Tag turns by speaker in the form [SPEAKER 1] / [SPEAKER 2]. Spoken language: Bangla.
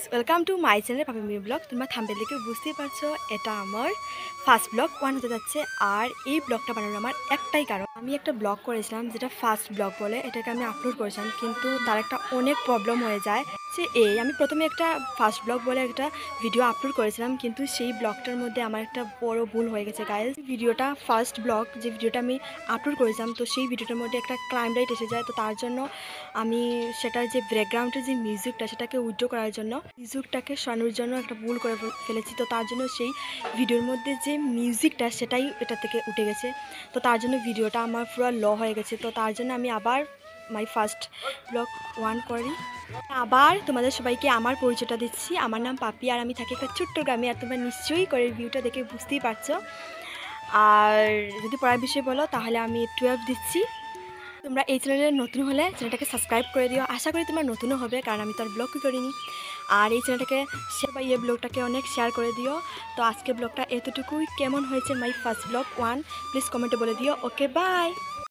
[SPEAKER 1] Guys, welcome to my channel পাপি মিনি ব্লগ। তোমরা থাম্বনেল দেখে বুঝতেই পারছো এটা আমার ফার্স্ট ব্লগ 1 হতে যাচ্ছে। আর এই ব্লগটা বানানোর আমার একটাই কারণ, আমি একটা ব্লগ করেছিলাম যেটা ফার্স্ট ব্লগ বলে, এটাকে আমি আপলোড করেছিলাম, কিন্তু তার একটা অনেক প্রবলেম হয়ে যায়। যে আমি প্রথমে একটা ফার্স্ট ব্লগ বলে একটা ভিডিও আপলোড করেছিলাম, কিন্তু সেই ব্লগটার মধ্যে আমার একটা বড় ভুল হয়ে গেছে গাইস। ভিডিওটা ফার্স্ট ব্লগ যে ভিডিওটা আমি আপলোড করেছিলাম, তো সেই ভিডিওটার মধ্যে একটা ক্লাইম লাইট এসে যায়। তো তার জন্য আমি সেটার যে ব্যাকগ্রাউন্ডের যে মিউজিকটা সেটাকে উইথড্র করার জন্য মিউজিকটাকে সরানোর জন্য একটা ভুল করে ফেলেছি। তো তার জন্য সেই ভিডিওর মধ্যে যে মিউজিকটা সেটাই এটা থেকে উঠে গেছে। তো তার জন্য ভিডিওটা আমার পুরো ল হয়ে গেছে। তো তার জন্য আমি আবার মাই ফার্স্ট ব্লগ 1 করি। আবার তোমাদের সবাইকে আমার পরিচয়টা দিচ্ছি। আমার নাম পাপি, আর আমি থাকি একটা ছোট্ট গ্রামে। আর তোমরা নিশ্চয়ই করে ভিউটা দেখে বুঝতেই পারছো। আর যদি পড়ার বিষয় বলো তাহলে আমি 12 দিচ্ছি। তোমরা এই চ্যানেলে নতুন হলে চ্যানেলটাকে সাবস্ক্রাইব করে দিও। আশা করি তোমরা নতুনও হবে, কারণ আমি তো আর ব্লগই করিনি। আর এই চ্যানেলটাকে শেয়ার বা এই ব্লগটাকে অনেক শেয়ার করে দিও। তো আজকে ব্লগটা এতটুকুই। কেমন হয়েছে মাই ফার্স্ট ব্লগ 1 প্লিজ কমেন্টে বলে দিও। ওকে, বাই।